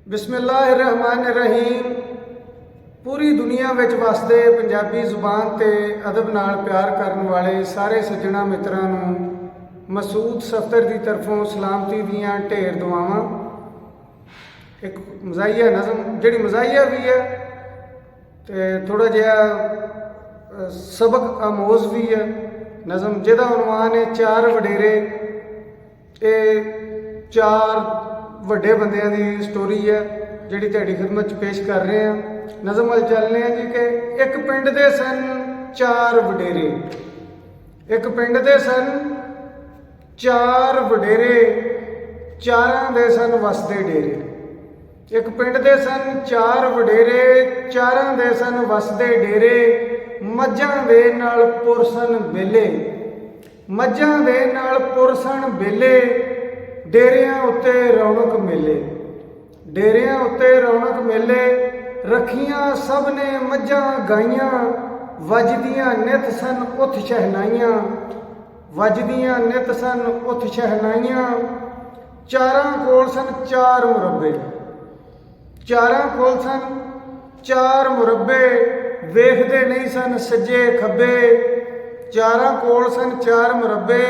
बिस्मिल्लाहिर्रहमानिर्रहीम। पूरी दुनिया में वसदे पंजाबी जुबान ते अदब नाल प्यार करने वाले सारे सज्जणा मित्रां नूं मसूद सफदर की तरफों सलामती दियां ढेर दुआवां। एक मज़ाहिया नज़म जिहड़ी मज़ाहिया भी है तो थोड़ा जिहा सबक आमोज भी है नज़म, जिहदा उनवान है चार वडेरे। ये चार ਵੱਡੇ ਬੰਦਿਆਂ ਦੀ ਸਟੋਰੀ ਹੈ ਜਿਹੜੀ ਤੁਹਾਡੀ ਖidmat 'ਚ ਪੇਸ਼ ਕਰ ਰਹੇ ਹਾਂ। ਨਜ਼ਮ ਵੱਲ ਚੱਲਦੇ ਹਾਂ ਜੀ ਕਿ ਇੱਕ ਪਿੰਡ ਦੇ ਸਨ ਚਾਰ ਵਡੇਰੇ। ਇੱਕ ਪਿੰਡ ਦੇ ਸਨ ਚਾਰ ਵਡੇਰੇ, ਚਾਰਾਂ ਦੇ ਸਨ ਵਸਦੇ ਡੇਰੇ। ਇੱਕ ਪਿੰਡ ਦੇ ਸਨ ਚਾਰ ਵਡੇਰੇ, ਚਾਰਾਂ ਦੇ ਸਨ ਵਸਦੇ ਡੇਰੇ। ਮੱਝਾਂ ਦੇ ਨਾਲ ਪੁਰਸਨ ਬੇਲੇ, ਮੱਝਾਂ ਦੇ ਨਾਲ ਪੁਰਸਨ ਬੇਲੇ। डेरिया उत्ते रौनक मेले, डेरिया उत्ते रौनक मेले। रखियां सब ने मझां गाइयां, वजदियां नित सन उथ शहनाइयां, वजदियां नित सन उथ शहनाइयां। चारां कोल सन चार मुरब्बे, चारां कोल सन चार मुरब्बे। वेखदे नहीं सन सज्जे खब्बे, चारां कोल सन चार मुरब्बे।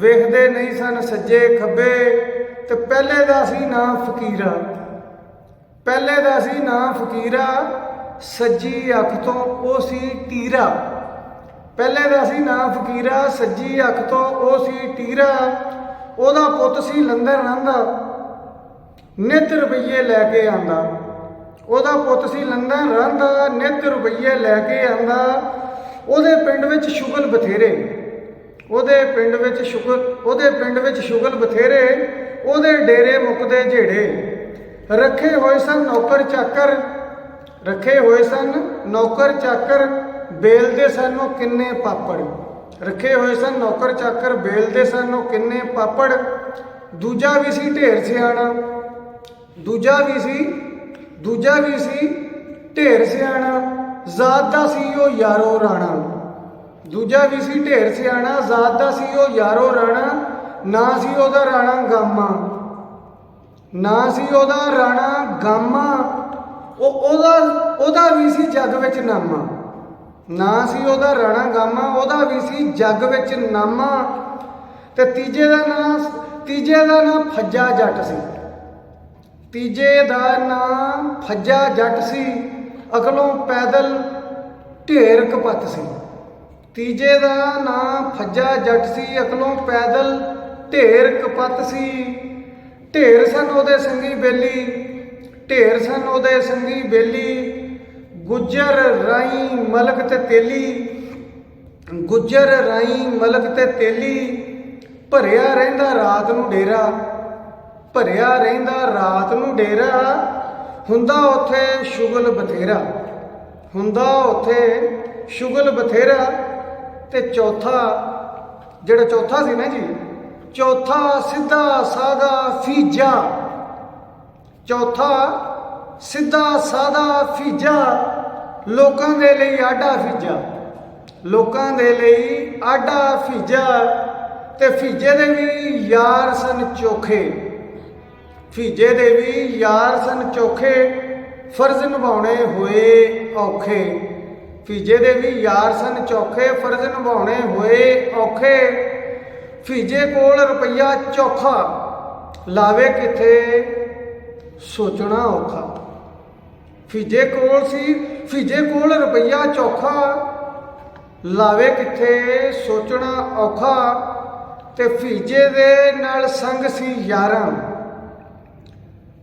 वेखदे नहीं सन सज्जे खब्बे। तो पहले दा सी नां फकीरा, पहले दा सी नां फकीरा। सज्जी अख तो ओ सी तीरा, पहले दा सी नां फकीरा। सज्जी अख तो ओ सी तीरा। ओदा पुत सी लंदर रहिंदा, नित रुपये लैके आंदा। ओदा पुत सी लंदन रहिंदा, नित रुपये लैके आंदा। ओदे पिंड विच शुगल बथेरे, ਉਹਦੇ ਪਿੰਡ ਵਿੱਚ ਸ਼ੁਗਲ ਬਥੇਰੇ। ਉਹਦੇ ਡੇਰੇ ਮੁੱਕਦੇ ਝੇੜੇ। ਰੱਖੇ ਹੋਏ ਸਨ ਨੌਕਰ ਚਾਕਰ, ਰੱਖੇ ਹੋਏ ਸਨ ਨੌਕਰ ਚਾਕਰ। ਬੇਲਦੇ ਸਨ ਉਹ ਕਿੰਨੇ ਪਾਪੜ, ਰੱਖੇ ਹੋਏ ਸਨ ਨੌਕਰ ਚਾਕਰ। ਬੇਲਦੇ ਸਨ ਉਹ ਕਿੰਨੇ ਪਾਪੜ। ਦੂਜਾ ਵੀ ਸੀ ਢੇਰ ਸਿਆਣਾ, ਦੂਜਾ ਵੀ ਸੀ ਢੇਰ ਸਿਆਣਾ। ਜ਼ਾਤ ਦਾ ਸੀ ਉਹ ਯਾਰੋ ਰਾਣਾ, दूजा भी सी ढेर सियाणा। जात दा सी ओ यारो राणा। ना सी ओदा राणा गामा, ना सी ओदा राणा गामा। ओदा भी सी जग विच नामा, ना सी ओदा राणा गामा। ओदा भी सी जग विच नामा। ते तीजे दा नां फज्जा जट सी, तीजे दा नां फज्जा जट सी। अगलों पैदल ढेर कपत सी, तीजे का नां फज्जा जट सी। अकलों पैदल ढेर कपत सी। ढेर सन ओदे संगी बेली, ढेर सन ओदे संगी बेली। गुज्जर राई मलक ते तेली, गुज्जर राई मलक ते तेली। भरिया रहिंदा रात नूं डेरा, भरिया रहिंदा रात नूं डेरा। हुंदा उत्थे शुगल बथेरा, हुंदा उत्थे शुगल बथेरा। ते चौथा जिहड़ा चौथा सी ना जी, चौथा सीधा सादा फीजा, चौथा सीधा सादा फीजा। लोकां दे लई आडा फीजा, लोकां दे लई आडा फीजा। ते फीजे दे भी यार सन चोखे, फीजे दे भी यार सन चोखे। फर्ज निभाउणे होए औखे, फीजे दे भी यार सन चौखे। फर्ज निभाउणे होए औखे। फीजे कोल रुपया चौखा, लावे किथे सोचना औखा। फीजे कोल रुपया चौखा, लावे किथे सोचना औखा। ते फीजे दे नाल संग सी यारां,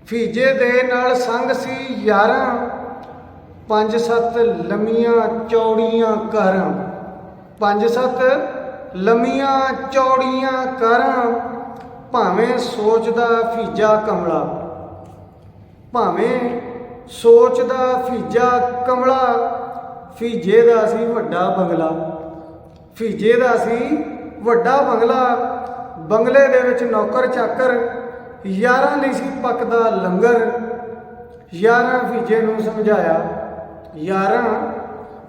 फीजे दे नाल संग सी यारां। पंज सत्त लम्मियां चौड़ियां कारां, पंज सत्त लम्मियां चौड़ियां कारां। भावें सोचदा फीजा कमला, भावें सोचदा फीजा कमला। फीजे दा सी वड्डा बंगला, फीजे दा सी वड्डा बंगला। बंगले दे विच नौकर चाकर, यारां लई सी पकदा लंगर। यारां फीजे नूं समझाया, यारां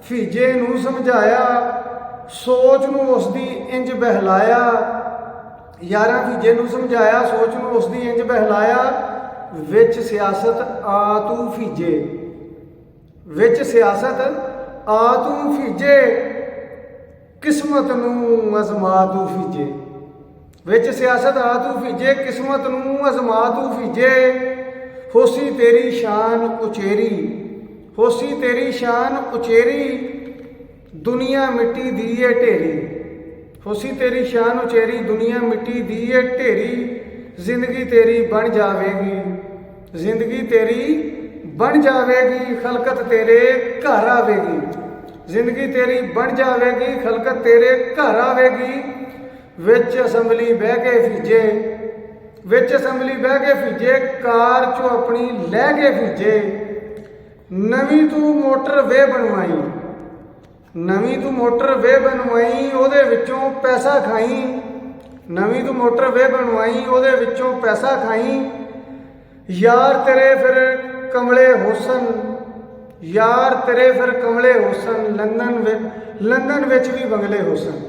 फीजे नूं समझाया। सोच नूं उसदी इंज बहलाया, यारां फीजे नूं समझाया। सोच नूं उसदी इंज बहलाया। ਵਿੱਚ ਸਿਆਸਤ ਆ ਤੂੰ ਫੀਜੇ, ਵਿੱਚ ਸਿਆਸਤ ਆ ਤੂੰ ਫੀਜੇ, ਕਿਸਮਤ ਨੂੰ ਅਜ਼ਮਾ ਤੂੰ ਫੀਜੇ। ਵਿੱਚ ਸਿਆਸਤ ਆ ਤੂੰ ਫੀਜੇ, ਕਿਸਮਤ ਨੂੰ ਅਜ਼ਮਾ ਤੂੰ ਫੀਜੇ। ਹੋਸੀ ਤੇਰੀ ਸ਼ਾਨ ਉਚੇਰੀ, ਹੋਸੀ ਤੇਰੀ ਸ਼ਾਨ ਉਚੇਰੀ, ਦੁਨੀਆ ਮਿੱਟੀ ਦੀ ਏ ਢੇਰੀ। ਹੋਸੀ ਤੇਰੀ ਸ਼ਾਨ ਉਚੇਰੀ, ਦੁਨੀਆ ਮਿੱਟੀ ਦੀ ਏ ਢੇਰੀ। ਜ਼ਿੰਦਗੀ ਤੇਰੀ ਬਣ ਜਾਵੇਗੀ, ਜ਼ਿੰਦਗੀ ਤੇਰੀ ਬਣ ਜਾਵੇਗੀ, ਖਲਕਤ ਤੇਰੇ ਘਰ ਆਵੇਗੀ। ਜ਼ਿੰਦਗੀ ਤੇਰੀ ਬਣ ਜਾਵੇਗੀ, ਖਲਕਤ ਤੇਰੇ ਘਰ ਆਵੇਗੀ। ਵਿੱਚ ਅਸੈਂਬਲੀ ਬਹਿ ਕੇ ਫੀਜੇ, ਵਿੱਚ ਅਸੈਂਬਲੀ ਬਹਿ ਕੇ ਫੀਜੇ, ਕਾਰ ਚੋਂ ਆਪਣੀ ਲੈ ਕੇ ਫੀਜੇ। ਨਵੀਂ ਤੂੰ ਮੋਟਰ ਵੇ ਬਣਵਾਈ, ਨਵੀਂ ਤੂੰ ਮੋਟਰ ਵੇ ਬਣਵਾਈ, ਉਹਦੇ ਵਿੱਚੋਂ ਪੈਸਾ ਖਾਈ। ਨਵੀਂ ਤੂੰ ਮੋਟਰ ਵੇ ਬਣਵਾਈ, ਉਹਦੇ ਵਿੱਚੋਂ ਪੈਸਾ ਖਾਈ। ਯਾਰ ਤੇਰੇ ਫਿਰ ਕਮਲੇ ਹੁਸਨ, ਯਾਰ ਤੇਰੇ ਫਿਰ ਕਮਲੇ ਹੁਸਨ, ਲੰਦਨ ਵਿੱਚ ਵੀ ਬੰਗਲੇ ਹੁਸਨ।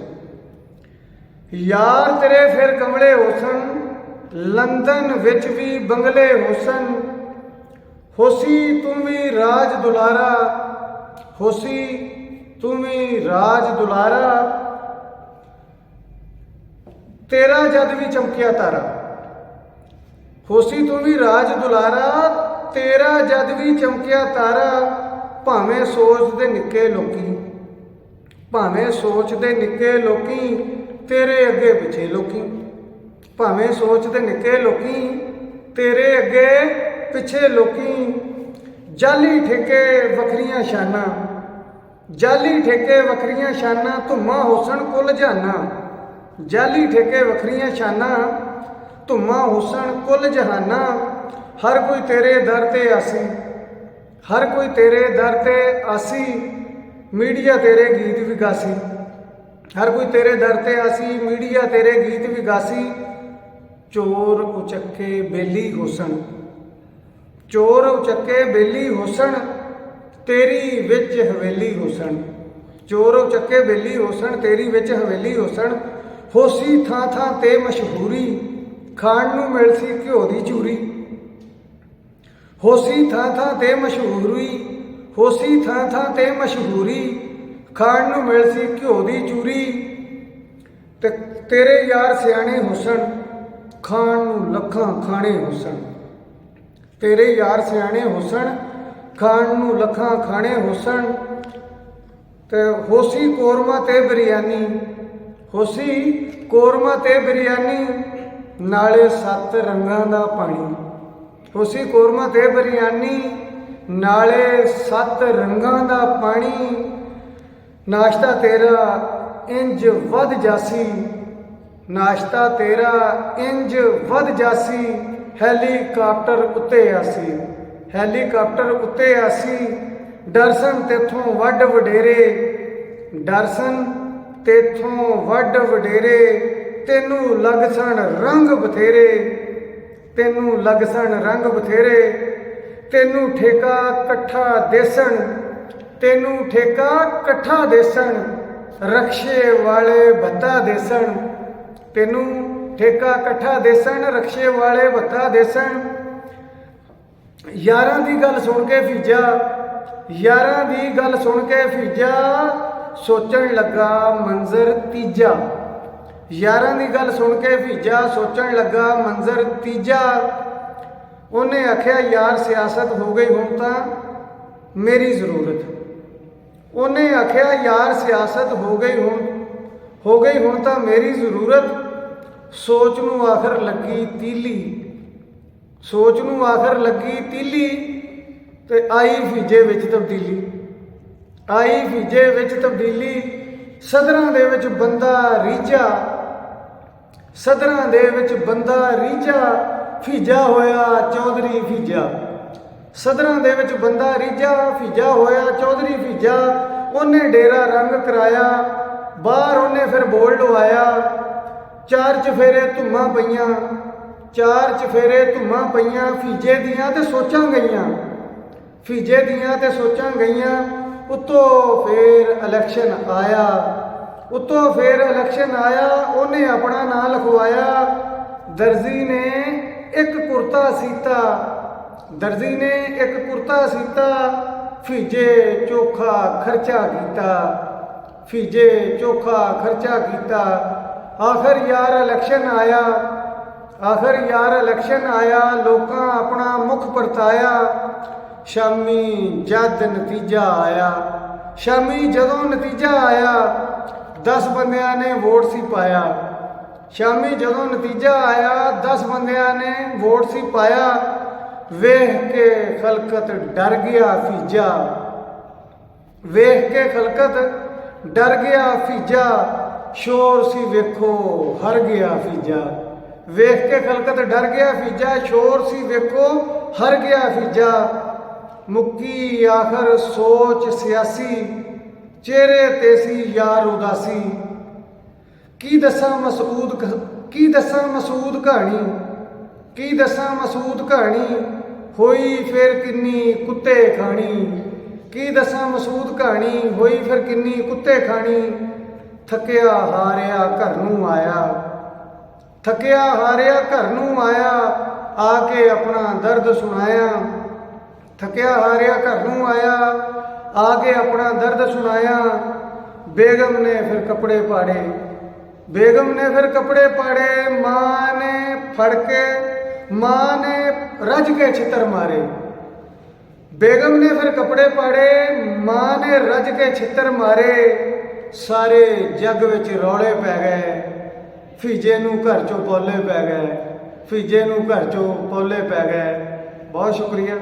ਯਾਰ ਤੇਰੇ ਫਿਰ ਕਮਲੇ ਹੁਸਨ, ਲੰਦਨ ਵਿੱਚ ਵੀ ਬੰਗਲੇ ਹੁਸਨ। ਹੋਸੀ ਤੂੰ ਵੀ ਰਾਜ ਦੁਲਾਰਾ, ਹੋਸੀ ਤੂੰ ਵੀ ਰਾਜ ਦੁਲਾਰਾ, ਤੇਰਾ ਜਦ ਵੀ ਚਮਕਿਆ ਤਾਰਾ। ਹੋਸੀ ਤੂੰ ਵੀ ਰਾਜ ਦੁਲਾਰਾ, ਤੇਰਾ ਜਦ ਵੀ ਚਮਕਿਆ ਤਾਰਾ। ਭਾਵੇਂ ਸੋਚਦੇ ਨਿੱਕੇ ਲੋਕੀ, ਭਾਵੇਂ ਸੋਚਦੇ ਨਿੱਕੇ ਲੋਕੀ, ਤੇਰੇ ਅੱਗੇ ਪਿੱਛੇ ਲੋਕੀ। ਭਾਵੇਂ ਸੋਚਦੇ ਨਿੱਕੇ ਲੋਕੀ, ਤੇਰੇ ਅੱਗੇ ਪਿੱਛੇ ਲੋਕੀ। ਜਾਲੀ ਠੇਕੇ ਵੱਖਰੀਆਂ ਸ਼ਾਨਾਂ, ਜਾਲੀ ਠੇਕੇ ਵੱਖਰੀਆਂ ਸ਼ਾਨਾਂ, ਧੁੰਮਾਂ ਹੁਸਨ ਕੁੱਲ ਜਹਾਨਾਂ। ਜਾਲੀ ਠੇਕੇ ਵੱਖਰੀਆਂ ਸ਼ਾਨਾਂ, ਧੁੰਮਾਂ ਹੁਸਨ ਕੁੱਲ ਜਹਾਨਾਂ। ਹਰ ਕੋਈ ਤੇਰੇ ਦਰ ਤੇ ਆਸੀ, ਹਰ ਕੋਈ ਤੇਰੇ ਦਰ ਤੇ ਆਸੀ, ਮੀਡੀਆ ਤੇਰੇ ਗੀਤ ਵੀ ਗਾਸੀ। ਹਰ ਕੋਈ ਤੇਰੇ ਦਰ ਤੇ ਆਸੀ, ਮੀਡੀਆ ਤੇਰੇ ਗੀਤ ਵੀ ਗਾਸੀ। ਚੋਰ ਉਚੱਕੇ ਬੇਲੀ ਹੁਸਨ, ਚੋਰ ਉਚੱਕੇ ਬੇਲੀ ਹੁਸਨ, ਤੇਰੀ ਵਿੱਚ ਹਵੇਲੀ ਹੁਸਨ। ਚੋਰ ਉਚੱਕੇ ਬੇਲੀ ਹੁਸਨ, ਤੇਰੀ ਵਿੱਚ ਹਵੇਲੀ ਹੁਸਨ। ਹੋਸੀ ਥਾਂ ਥਾਂ ਤੇ ਮਸ਼ਹੂਰੀ, ਖਾਣ ਨੂੰ ਮਿਲ ਸੀ ਘਿਓ ਦੀ ਚੂਰੀ। ਹੋਸੀ ਥਾਂ ਥਾਂ ਤੇ ਮਸ਼ਹੂਰੀ, ਹੋਸੀ ਥਾਂ ਥਾਂ ਤੇ ਮਸ਼ਹੂਰੀ, ਖਾਣ ਨੂੰ ਮਿਲ ਸੀ ਘਿਓ ਦੀ ਚੂਰੀ। ਤੇ ਤੇਰੇ ਯਾਰ ਸਿਆਣੇ ਹੁਸਨ, ਖਾਣ ਨੂੰ ਲੱਖਾਂ ਖਾਣੇ ਹੁਸਨ। ਤੇਰੇ ਯਾਰ ਸਿਆਣੇ ਹੁਸਨ, ਖਾਣ ਨੂੰ ਲੱਖਾਂ ਖਾਣੇ ਹੁਸਨ। ਤੇ ਹੋਸੀ ਕੋਰਮਾ ਤੇ ਬਿਰਿਆਨੀ, ਹੋਸੀ ਕੋਰਮਾ ਤੇ ਬਿਰਿਆਨੀ, ਨਾਲੇ 7 ਰੰਗਾਂ ਦਾ ਪਾਣੀ। ਹੋਸੀ ਕੋਰਮਾ ਤੇ ਬਿਰਿਆਨੀ, ਨਾਲੇ 7 ਰੰਗਾਂ ਦਾ ਪਾਣੀ। ਨਾਸ਼ਤਾ ਤੇਰਾ ਇੰਜ ਵੱਧ ਜਾਸੀ, ਨਾਸ਼ਤਾ ਤੇਰਾ ਇੰਜ ਵੱਧ ਜਾਸੀ। ਹੈਲੀਕਾਪਟਰ ਉੱਤੇ ਆਸੀ, ਹੈਲੀਕਾਪਟਰ ਉੱਤੇ ਆਸੀ। ਦਰਸ਼ਨ ਤੇਥੋਂ ਵੱਡ ਵਡੇਰੇ, ਦਰਸ਼ਨ ਤੇਥੋਂ ਵੱਡ ਵਡੇਰੇ। ਤੈਨੂੰ ਲੱਗ ਸਣ ਰੰਗ ਬਥੇਰੇ, ਤੈਨੂੰ ਲੱਗ ਸਣ ਰੰਗ ਬਥੇਰੇ। ਤੈਨੂੰ ਠੇਕਾ ਇਕੱਠਾ ਦੇਸਣ, ਤੈਨੂੰ ਠੇਕਾ ਇਕੱਠਾ ਦੇਸਣ। ਰਕਸ਼ੇ ਵਾਲੇ ਭੱਤਾ ਦੇਸਣ, ਤੈਨੂੰ ਠੇਕਾ ਇਕੱਠਾ ਦੇਸਣ। ਰਕਸ਼ੇ ਵਾਲੇ ਭੱਤਾ ਦੇਸਣ। ਯਾਰਾਂ ਦੀ ਗੱਲ ਸੁਣ ਕੇ ਫੀਜਾ, ਯਾਰਾਂ ਦੀ ਗੱਲ ਸੁਣ ਕੇ ਫੀਜਾ, ਸੋਚਣ ਲੱਗਾ ਮੰਜ਼ਰ ਤੀਜਾ। ਯਾਰਾਂ ਦੀ ਗੱਲ ਸੁਣ ਕੇ ਫੀਜਾ, ਸੋਚਣ ਲੱਗਾ ਮੰਜ਼ਰ ਤੀਜਾ। ਉਹਨੇ ਆਖਿਆ ਯਾਰ ਸਿਆਸਤ ਹੋ ਗਈ ਹੁਣ ਤਾਂ ਮੇਰੀ ਜ਼ਰੂਰਤ। ਉਹਨੇ ਆਖਿਆ ਯਾਰ ਸਿਆਸਤ ਹੋ ਗਈ ਹੁਣ ਤਾਂ ਮੇਰੀ ਜ਼ਰੂਰਤ। ਸੋਚ ਨੂੰ ਆਖਰ ਲੱਗੀ ਤੀਲੀ, ਸੋਚ ਨੂੰ ਆਖਰ ਲੱਗੀ ਤੀਲੀ। ਤੇ ਆਈ ਫੀਜੇ ਵਿੱਚ ਤਬਦੀਲੀ, ਆਈ ਫੀਜੇ ਵਿੱਚ ਤਬਦੀਲੀ। ਸਦਰਾਂ ਦੇ ਵਿੱਚ ਬੰਦਾ ਰੀਝਾ, ਸਦਰਾਂ ਦੇ ਵਿੱਚ ਬੰਦਾ ਰੀਝਾ। ਫੀਜਾ ਹੋਇਆ ਚੌਧਰੀ ਫੀਜਾ, ਸਦਰਾਂ ਦੇ ਵਿੱਚ ਬੰਦਾ ਰੀਝਾ। ਫੀਜਾ ਹੋਇਆ ਚੌਧਰੀ ਫੀਜਾ। ਉਹਨੇ ਡੇਰਾ ਰੰਗ ਕਰਾਇਆ, ਬਾਹਰ ਉਹਨੇ ਫਿਰ ਬੋਲ ਲਵਾਇਆ। 4 ਚਫੇਰੇ ਧੁੰਮਾਂ ਪਈਆਂ, 4 ਚਫੇਰੇ ਧੁੰਮਾਂ ਪਈਆਂ। ਫੀਜੇ ਦੀਆਂ ਤੇ ਸੋਚਾਂ ਗਈਆਂ, ਫੀਜੇ ਦੀਆਂ ਤੇ ਸੋਚਾਂ ਗਈਆਂ। ਉੱਤੋਂ ਫੇਰ ਇਲੈਕਸ਼ਨ ਆਇਆ, ਉੱਤੋਂ ਫੇਰ ਇਲੈਕਸ਼ਨ ਆਇਆ। ਉਹਨੇ ਆਪਣਾ ਨਾਂ ਲਿਖਵਾਇਆ। ਦਰਜੀ ਨੇ ਇੱਕ ਕੁਰਤਾ ਸੀਤਾ, ਦਰਜੀ ਨੇ ਇੱਕ ਕੁਰਤਾ ਸੀਤਾ, ਫੀਜੇ ਚੋਖਾ ਖਰਚਾ ਕੀਤਾ, ਫੀਜੇ ਚੋਖਾ ਖਰਚਾ ਕੀਤਾ। ਆਖਰ ਯਾਰ ਇਲੈਕਸ਼ਨ ਆਇਆ, ਆਖਰ ਯਾਰ ਇਲੈਕਸ਼ਨ ਆਇਆ, ਲੋਕਾਂ ਆਪਣਾ ਮੁੱਖ ਪਰਤਾਇਆ। ਸ਼ਾਮੀ ਜਦ ਨਤੀਜਾ ਆਇਆ, ਸ਼ਾਮੀ ਜਦੋਂ ਨਤੀਜਾ ਆਇਆ, 10 ਬੰਦਿਆਂ ਨੇ ਵੋਟ ਸੀ ਪਾਇਆ। ਸ਼ਾਮੀ ਜਦੋਂ ਨਤੀਜਾ ਆਇਆ, 10 ਬੰਦਿਆਂ ਨੇ ਵੋਟ ਸੀ ਪਾਇਆ। ਵੇਖ ਕੇ ਖਲਕਤ ਡਰ ਗਿਆ ਫੀਜਾ, ਵੇਖ ਕੇ ਖਲਕਤ ਡਰ ਗਿਆ ਫੀਜਾ। ਸ਼ੋਰ ਸੀ ਵੇਖੋ ਹਰ ਗਿਆ ਫੀਜਾ, ਵੇਖ ਕੇ ਖਲਕਤ ਡਰ ਗਿਆ ਫੀਜਾ। ਸ਼ੋਰ ਸੀ ਵੇਖੋ ਹਰ ਗਿਆ ਫੀਜਾ। ਮੁੱਕੀ ਆਖਰ ਸੋਚ ਸਿਆਸੀ, ਚਿਹਰੇ ਤੇ ਸੀ ਯਾਰ ਉਦਾਸੀ। ਕੀ ਦੱਸਾਂ ਮਸਊਦ ਕਹਾਣੀ, ਕੀ ਦੱਸਾਂ ਮਸਊਦ ਕਹਾਣੀ, ਹੋਈ ਫਿਰ ਕਿੰਨੀ ਕੁੱਤੇ ਖਾਣੀ। ਕੀ ਦੱਸਾਂ ਮਸਊਦ ਕਹਾਣੀ, ਹੋਈ ਫਿਰ ਕਿੰਨੀ ਕੁੱਤੇ ਖਾਣੀ। ਥੱਕਿਆ ਹਾਰਿਆ ਘਰ ਨੂੰ ਆਇਆ, ਥੱਕਿਆ ਹਾਰਿਆ ਘਰ ਨੂੰ ਆਇਆ, ਆ ਕੇ ਆਪਣਾ ਦਰਦ ਸੁਣਾਇਆ। ਥੱਕਿਆ ਹਾਰਿਆ ਘਰ ਨੂੰ ਆਇਆ, ਆ ਕੇ ਆਪਣਾ ਦਰਦ ਸੁਣਾਇਆ। ਬੇਗਮ ਨੇ ਫਿਰ ਕੱਪੜੇ ਪਾੜੇ, ਬੇਗਮ ਨੇ ਫਿਰ ਕੱਪੜੇ ਪਾੜੇ। ਮਾਂ ਨੇ ਫੜ ਕੇ, ਮਾਂ ਨੇ ਰੱਜ ਕੇ ਛਿੱਤਰ ਮਾਰੇ। ਬੇਗਮ ਨੇ ਫਿਰ ਕੱਪੜੇ ਪਾੜੇ, ਮਾਂ ਨੇ ਰੱਜ ਕੇ ਛਿੱਤਰ ਮਾਰੇ। ਸਾਰੇ ਜੱਗ ਵਿੱਚ ਰੌਲੇ ਪੈ ਗਏ, ਫੀਜੇ ਨੂੰ ਘਰ ਚੋਂ ਪੋਲੇ ਪੈ ਗਏ, ਫੀਜੇ ਨੂੰ ਘਰ ਚੋਂ ਪੋਲੇ ਪੈ ਗਏ। ਬਹੁਤ ਸ਼ੁਕਰੀਆ।